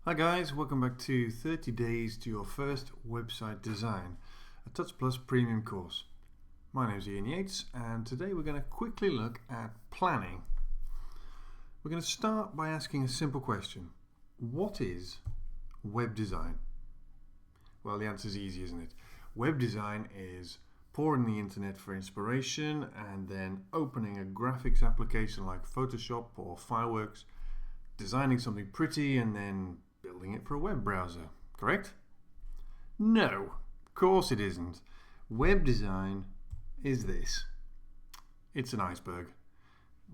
Hi guys, welcome back to 30 Days to Your First Website Design, a Touch Plus premium course. My name is Ian Yates and today we're going to quickly look at planning. We're going to start by asking a simple question. What is web design? Well, the answer is easy, isn't it? Web design is pouring the internet for inspiration and then opening a graphics application like Photoshop or Fireworks, designing something pretty and then building it for a web browser, correct? No, of course it isn't. Web design is this. It's an iceberg.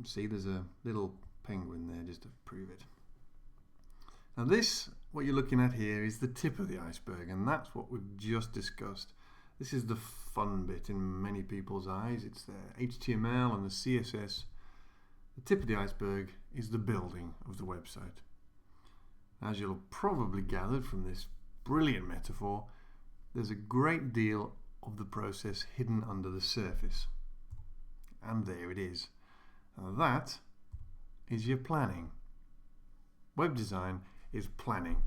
See, there's a little penguin there just to prove it. Now this, what you're looking at here, is the tip of the iceberg, and that's what we've just discussed. This is the fun bit in many people's eyes. It's the HTML and the CSS. The tip of the iceberg is the building of the website. As you'll have probably gathered from this brilliant metaphor, there's a great deal of the process hidden under the surface. And there it is. Now that is your planning. Web design is planning.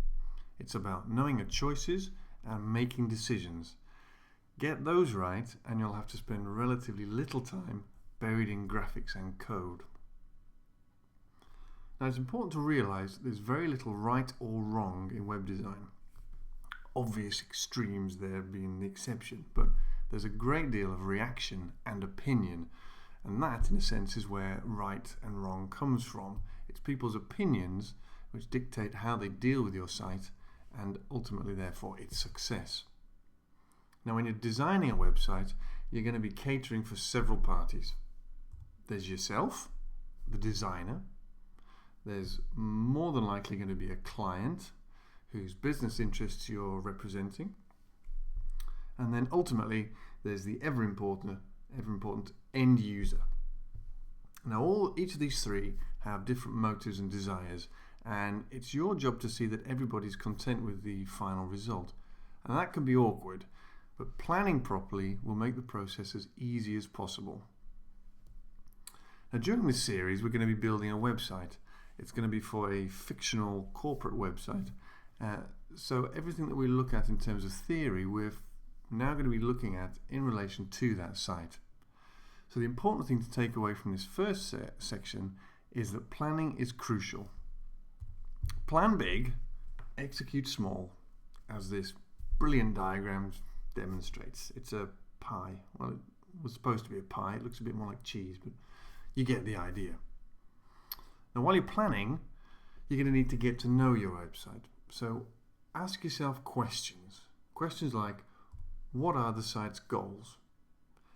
It's about knowing your choices and making decisions. Get those right and you'll have to spend relatively little time buried in graphics and code. Now it's important to realise there's very little right or wrong in web design. Obvious extremes there being the exception, but there's a great deal of reaction and opinion, and that in a sense is where right and wrong comes from. It's people's opinions which dictate how they deal with your site and ultimately therefore its success. Now when you're designing a website, you're going to be catering for several parties. There's yourself, the designer. There's more than likely going to be a client whose business interests you're representing. And then ultimately there's the ever important end user. Now each of these three have different motives and desires, and it's your job to see that everybody's content with the final result. And that can be awkward, but planning properly will make the process as easy as possible. Now during this series we're going to be building a website. It's going to be for a fictional corporate website. So everything that we look at in terms of theory, we're now going to be looking at in relation to that site. So the important thing to take away from this first section is that planning is crucial. Plan big, execute small, as this brilliant diagram demonstrates. It's a pie. Well, it was supposed to be a pie. It looks a bit more like cheese, but you get the idea. Now while you're planning, you're going to need to get to know your website. So ask yourself questions. Questions like, what are the site's goals?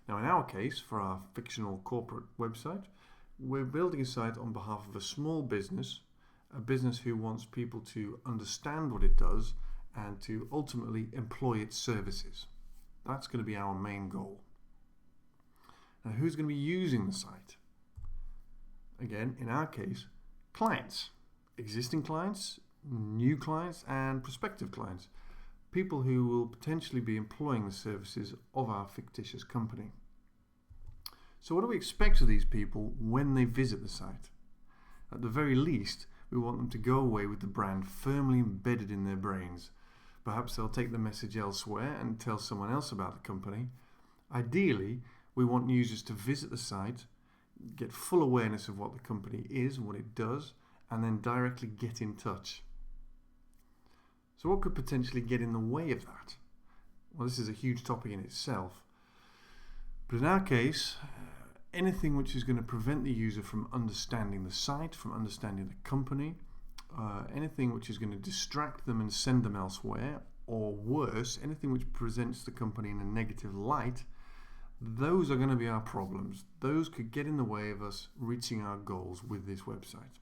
Now in our case, for our fictional corporate website, we're building a site on behalf of a small business, a business who wants people to understand what it does and to ultimately employ its services. That's going to be our main goal. Now who's going to be using the site? Again, in our case, clients, existing clients, new clients and prospective clients, people who will potentially be employing the services of our fictitious company. So what do we expect of these people when they visit the site? At the very least, we want them to go away with the brand firmly embedded in their brains. Perhaps they'll take the message elsewhere and tell someone else about the company. Ideally, we want users to visit the site, get full awareness of what the company is and what it does, and then directly get in touch. So what could potentially get in the way of that? Well, this is a huge topic in itself. But in our case, anything which is going to prevent the user from understanding the site, from understanding the company, anything which is going to distract them and send them elsewhere, or worse, anything which presents the company in a negative light, those are going to be our problems. Those could get in the way of us reaching our goals with this website.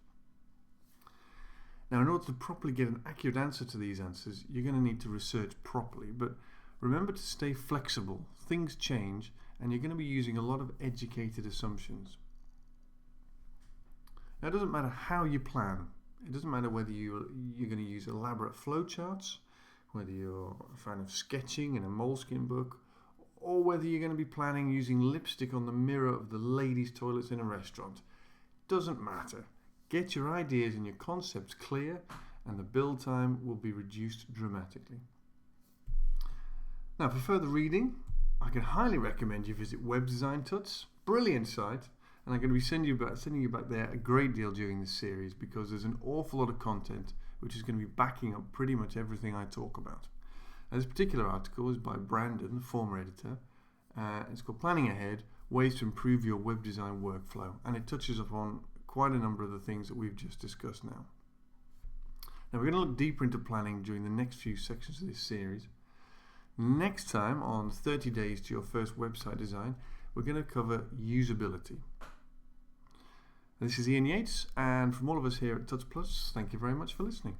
Now, in order to properly get an accurate answer to these answers, you're going to need to research properly, but remember to stay flexible. Things change and you're going to be using a lot of educated assumptions. Now, it doesn't matter how you plan. It doesn't matter whether you're going to use elaborate flowcharts, whether you're a fan of sketching in a Moleskine book, or whether you're going to be planning using lipstick on the mirror of the ladies' toilets in a restaurant. Doesn't matter. Get your ideas and your concepts clear and the build time will be reduced dramatically. Now, for further reading, I can highly recommend you visit Web Design Tuts. Brilliant site, and I'm going to be sending you back there a great deal during this series, because there's an awful lot of content which is going to be backing up pretty much everything I talk about. And this particular article is by Brandon, the former editor. It's called Planning Ahead, Ways to Improve Your Web Design Workflow, and it touches upon quite a number of the things that we've just discussed now. Now, we're going to look deeper into planning during the next few sections of this series. Next time, on 30 Days to Your First Website Design, we're going to cover usability. This is Ian Yates, and from all of us here at Tuts Plus, thank you very much for listening.